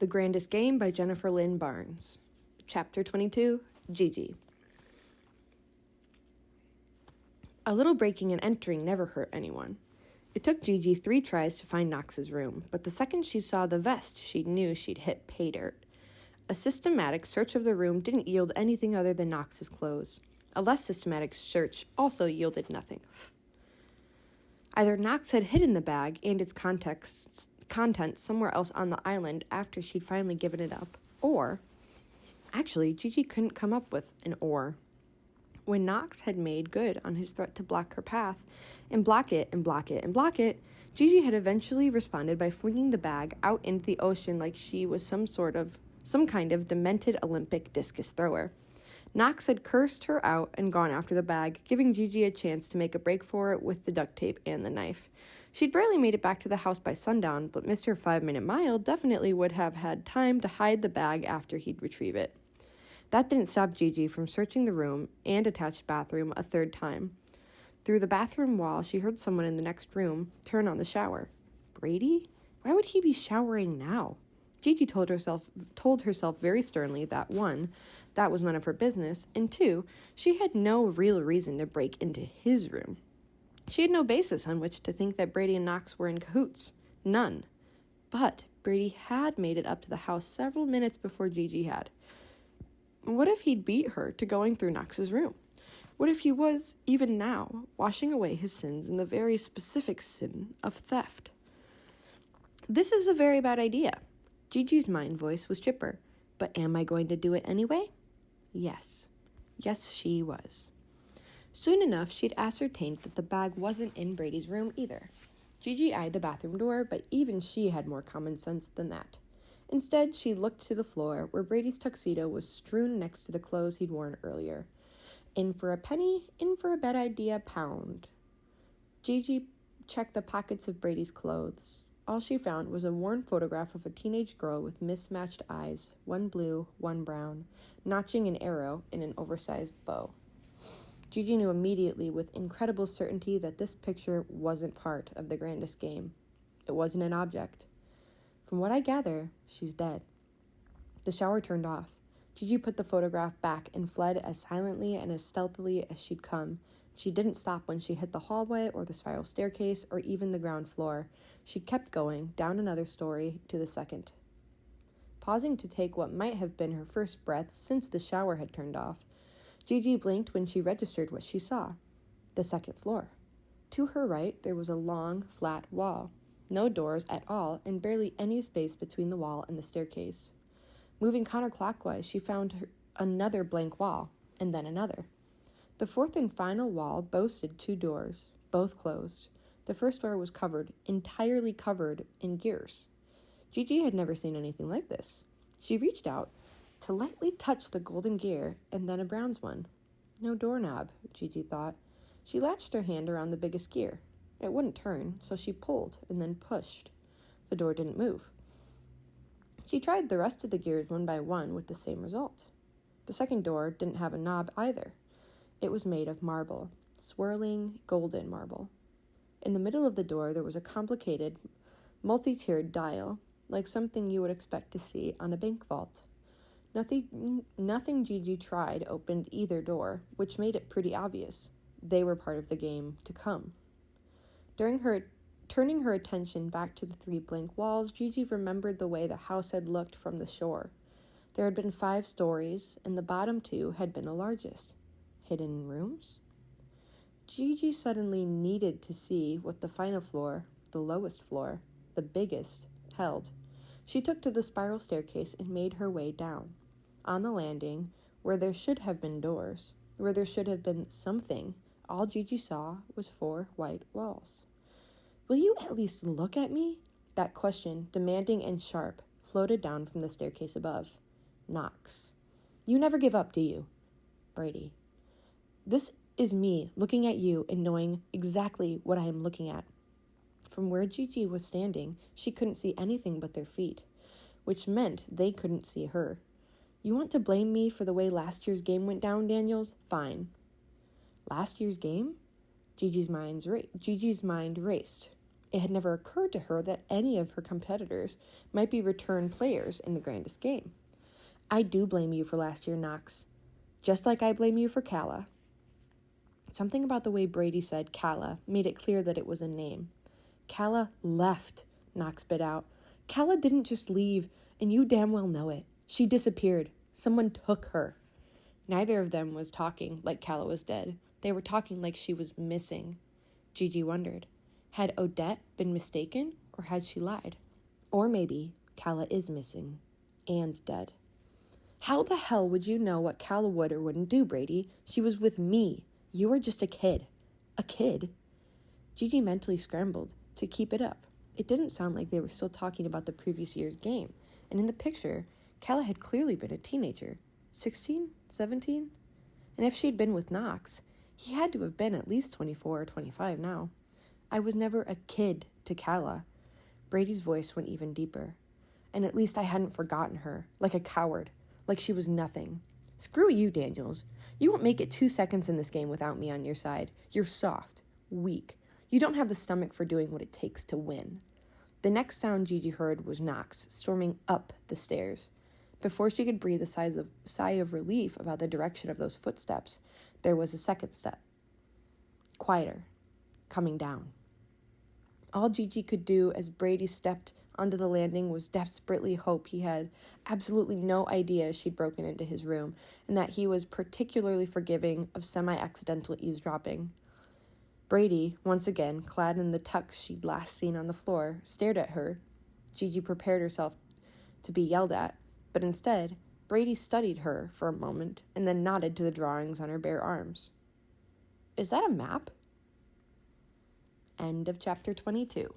The Grandest Game by Jennifer Lynn Barnes. Chapter 22, Gigi. A little breaking and entering never hurt anyone. It took Gigi 3 tries to find Knox's room, but the second she saw the vest, she knew she'd hit pay dirt. A systematic search of the room didn't yield anything other than Knox's clothes. A less systematic search also yielded nothing. Either Knox had hidden the bag and its contents somewhere else on the island after she'd finally given it up, or... Actually, Gigi couldn't come up with an or. When Knox had made good on his threat to block her path, and block it, Gigi had eventually responded by flinging the bag out into the ocean like she was some kind of demented Olympic discus thrower. Knox had cursed her out and gone after the bag, giving Gigi a chance to make a break for it with the duct tape and the knife. She'd barely made it back to the house by sundown, but Mr. 5-Minute Mile definitely would have had time to hide the bag after he'd retrieve it. That didn't stop Gigi from searching the room and attached bathroom a third time. Through the bathroom wall, she heard someone in the next room turn on the shower. Brady? Why would he be showering now? Gigi told herself very sternly that 1, that was none of her business, and 2, she had no real reason to break into his room. She had no basis on which to think that Brady and Knox were in cahoots. None. But Brady had made it up to the house several minutes before Gigi had. What if he'd beat her to going through Knox's room? What if he was, even now, washing away his sins in the very specific sin of theft? This is a very bad idea. Gigi's mind voice was chipper. But am I going to do it anyway? Yes. Yes, she was. Soon enough, she'd ascertained that the bag wasn't in Brady's room either. Gigi eyed the bathroom door, but even she had more common sense than that. Instead, she looked to the floor, where Brady's tuxedo was strewn next to the clothes he'd worn earlier. In for a penny, in for a bad idea, pound. Gigi checked the pockets of Brady's clothes. All she found was a worn photograph of a teenage girl with mismatched eyes, one blue, one brown, notching an arrow in an oversized bow. Gigi knew immediately with incredible certainty that this picture wasn't part of the Grandest Game. It wasn't an object. From what I gather, she's dead. The shower turned off. Gigi put the photograph back and fled as silently and as stealthily as she'd come. She didn't stop when she hit the hallway or the spiral staircase or even the ground floor. She kept going, down another story to the second. Pausing to take what might have been her first breath since the shower had turned off, Gigi blinked when she registered what she saw. The second floor. To her right, there was a long, flat wall. No doors at all, and barely any space between the wall and the staircase. Moving counterclockwise, she found another blank wall, and then another. The fourth and final wall boasted 2 doors, both closed. The first door was entirely covered in gears. Gigi had never seen anything like this. She reached out to lightly touch the golden gear and then a bronze one. No doorknob, Gigi thought. She latched her hand around the biggest gear. It wouldn't turn, so she pulled and then pushed. The door didn't move. She tried the rest of the gears one by one with the same result. The second door didn't have a knob either. It was made of marble, swirling golden marble. In the middle of the door there was a complicated, multi-tiered dial, like something you would expect to see on a bank vault. Nothing Gigi tried opened either door, which made it pretty obvious. They were part of the game to come. Turning her attention back to the 3 blank walls, Gigi remembered the way the house had looked from the shore. There had been 5 stories, and the bottom 2 had been the largest. Hidden rooms? Gigi suddenly needed to see what the final floor, the lowest floor, the biggest, held. She took to the spiral staircase and made her way down. On the landing, where there should have been doors, where there should have been something, all Gigi saw was 4 white walls. Will you at least look at me? That question, demanding and sharp, floated down from the staircase above. Knox. You never give up, do you? Brady. This is me looking at you and knowing exactly what I am looking at. From where Gigi was standing, she couldn't see anything but their feet, which meant they couldn't see her. You want to blame me for the way last year's game went down, Daniels? Fine. Last year's game? Gigi's mind raced. It had never occurred to her that any of her competitors might be return players in the Grandest Game. I do blame you for last year, Knox. Just like I blame you for Calla. Something about the way Brady said Calla made it clear that it was a name. Calla left, Knox bit out. Calla didn't just leave, and you damn well know it. She disappeared. Someone took her. Neither of them was talking like Calla was dead. They were talking like she was missing. Gigi wondered. Had Odette been mistaken, or had she lied? Or maybe Calla is missing and dead. How the hell would you know what Calla would or wouldn't do, Brady? She was with me. You were just a kid. A kid? Gigi mentally scrambled to keep it up. It didn't sound like they were still talking about the previous year's game, and in the picture, Calla had clearly been a teenager. 16? 17? And if she'd been with Knox, he had to have been at least 24 or 25 now. I was never a kid to Calla. Brady's voice went even deeper. And at least I hadn't forgotten her, like a coward, like she was nothing. Screw you, Daniels. You won't make it 2 seconds in this game without me on your side. You're soft, weak. You don't have the stomach for doing what it takes to win. The next sound Gigi heard was Knox storming up the stairs. Before she could breathe a sigh of relief about the direction of those footsteps, there was a second step. Quieter, coming down. All Gigi could do as Brady stepped onto the landing was desperately hope he had absolutely no idea she'd broken into his room, and that he was particularly forgiving of semi-accidental eavesdropping. Brady, once again, clad in the tux she'd last seen on the floor, stared at her. Gigi prepared herself to be yelled at, but instead, Brady studied her for a moment and then nodded to the drawings on her bare arms. Is that a map? End of chapter 22.